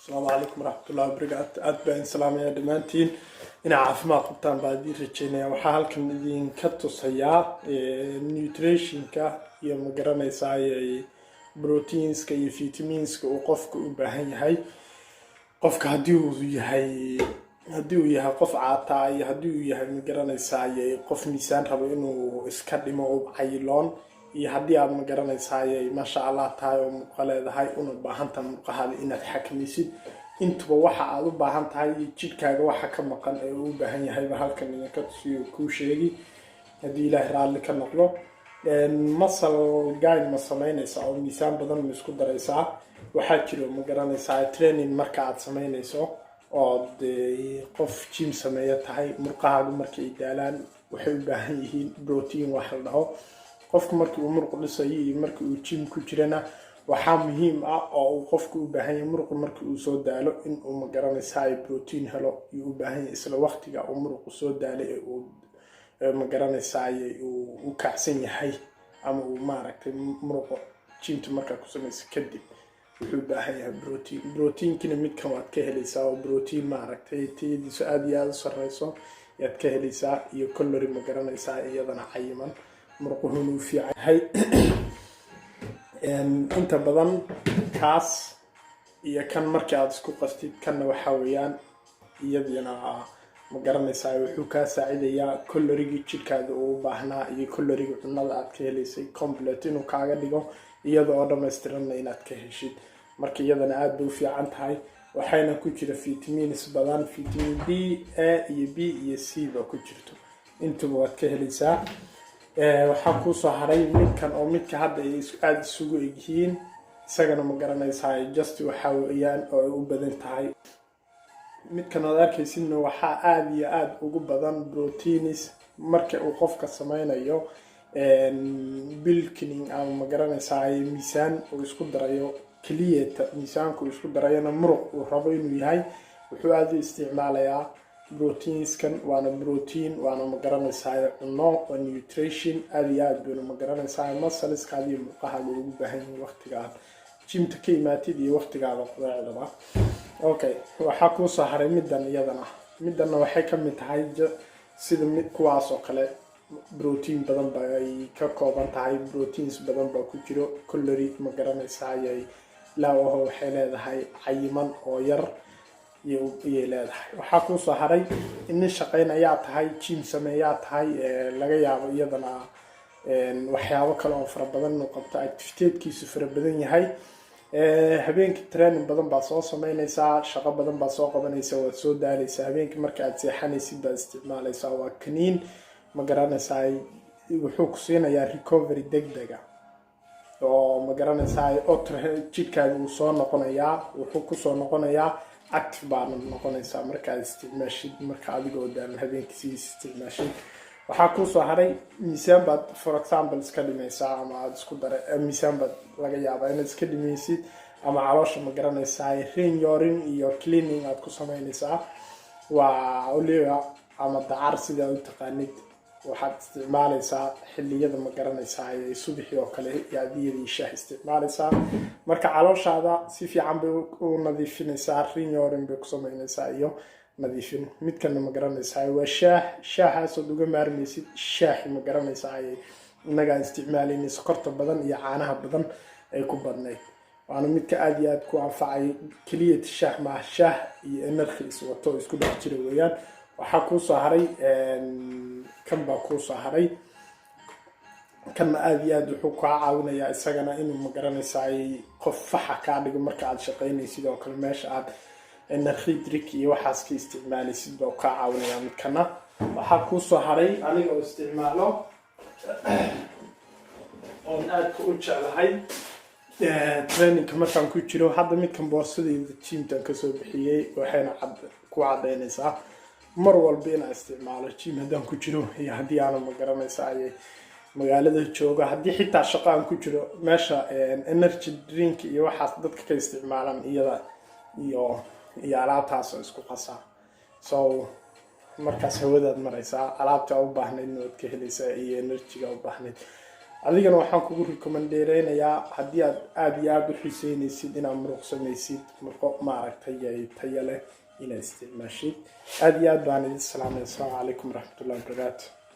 السلام عليكم ورحمة الله وبركاته. أد بين سلام يا دمانتين إن عافماد قبطان بعدي رجينا وحال كان الذين كتوس هيا نيوتريشن كا يوم قرنا يساعي بروتينز كي فيتامينز وقفك وبهاي هاي قفك هديو يها قف عطاي هديو يها مقرنا يساعي قف ميسان ربو إنه إسكادمو بعيلون iyo haddii aad ma garanaysaay masha Allah tahay oo muqaleedahay una baahan tahay muqahaada inaad xakamisid intuba waxa aad u baahan tahay jidhkaaga waxa ka maqan ee uu baahan yahay halkan ka tusiyo ku sheegi hadii Ilaahay raali ka noqdo masal gayn ma sameynaysa oo miisaan badan ma isku daraysaa waxa jiro ma garanaysaa training marka aad sameynayso oo qof gym sameeyo tahay muqahaadu markay daalaan waxay u baahan yihiin protein wax la dhaho qofku markii uu muruq dhisay iyo markii uu gym ku jirana waxa muhiim ah oo uu qofku u baahan yahay muruq markii uu soo daalo in uu ma garanaysaa protein helo iyo u baahan yahay isla waqtiga uu muruq soo daalay ee uu ma garanaysaa uu kacsan yahay ama uu maaragtay muruq gymta marka ku sameeyay kadib wuxuu u baahan yahay protein mid kan waad ka helaysaa oo protein maaragtay tayadiisu aad iyo aad u sareyso yaad ka helaysaa iyo calorie ma garanaysaa iyadana cayiman مرقوهم في هاي انت بدن كاس يا كان markii aad isku qastid kana waxa weeyaan iyadina ma garanaysaa wuxuu ka saacidayaa calorie jidhkaaga oo baahnaa iyo calorie cunada aad ka helaysay complete inuu kaaga dhigo iyadoo dhameystiran inaad ka heshid marka iyadana aad bay u fiican tahay waxayna ku jira vitamins badan vitamin B A iyo B iyo C ba ku jirto intuba waad ka helaysaa waxaan ku soo haray midkan oo midka hadda ay aad isugu egyihiin isagana ma garanaysaa just waxa weeyaan oo u badan tahay midkan oo arkaysin waxa aad iyo aad ugu badan proteins marka uu qofka sameynayo building ama ma garanaysaa miisaan uu isku darayo kaliya miisaanku isku darayna muruq uu rabo inuu yahay wuxuu aad u isticmaalayaa proteins kan waana protein waana ma garanaysaa cunno oo nutrition aad iyo aad buu ma garanaysaa muscles kaadi muqahaada ugu baahan yahay waqtiga gymta ka imaatid iyo waqtigaada quraacdaba okay waxa ku soo haray midana waxay ka mid tahay sida mid kuwaas oo kale protein badan bay ka kooban tahay proteins badan baa ku jiro calorie ma garanaysaa laawaha waxay leedahay cayiman oo yar iyo leedahay waxa ku soo haray in shaqeynaya tahay gym sameeya tahay laga yaabo iyadana waxyaabo kale oo fara badan oo qabta activity-kiisu fara badan yahay habeenkii training badan baa soo sameynaysaa shaqo badan baa soo qabanaysaa waa soo daalaysaa habeenkii marka aad seexanaysid baa isticmaalaysaa waa kaniin ma garanaysaa wuxuu ku siinayaa recovery degdega oo ma garanaysaa jidhkaaga uu soo noqonayaa wuxuu ku soo noqonayaa active baan noqonaysaa marka aad isticmaashid marka adigoo daan habeenkii isticmaashid waxa ku soo haray miisaan baad for example iska dhimaysaa ama aad isku daray miisaan baad laga yaabaa inaad iska dhimaysid ama caloosha ma garanaysaa urine iyo cleaning aad ku sameynaysaa waa oliva ama dacar sida aad taqaanid waxaad isticmaalaysaa xilliyada ma garanaysaa subaxii oo kale yaadiyada shaah isticmaalaysaa marka calooshaada si fiican bay u nadiifinaysaa urine bay ku sameynaysaa iyo nadiifin midkan ma garanaysaa waa shaahaas oo uga maarmaysid shaah ma garanaysaa inaga isticmaalayna sokorta badan iyo caanaha badan ay ku badnayd waana midka aad iyo aad ku anfacay kaliya shaah ma shaah iyo energy wato isku dhex jira weeyaan waxa ku soo haray kan baa ku soo haray kan aad iyo aad wuxuu ka caawinayaa isagana inuu ma garanaysaa qof faxa ka dhigo marka aad shaqeynaysid oo kale meesha aad energy drink iyo waxaas ka isticmaalaysid baa ka caawinayaa midkana waxa ku soo haray aniga oo isticmaalo oo aad ku jeclahay training markaan ku jiro hadda midkan boorsadayda gymta ka soo bixiyay waxayna ku cadeynaysaa mar walba in isticmaalo gym hadan ku jiro iyo hadii aan ma garanaysaa magaalada jooga hadii xitaa shaqo aan ku jiro meesha energy drink iyo waxaas dadka ka isticmaalaan iyada iyo alaabtaas isku qasa so markaas hawadaad maraysaa alaabta u baahnayd inaad ka helaysaa iyo energy-ga u baahnayd adigana waxaan kugu recommendeynayaa haddii aad iyo aad u xiiseynaysid inaad muruq samaysid muruqo maaragtay tayo leh inaad isticmaashid aad iyo aad baan idin salaamay. Assalaamu calaykum waraxmatullahi wabarakaatu.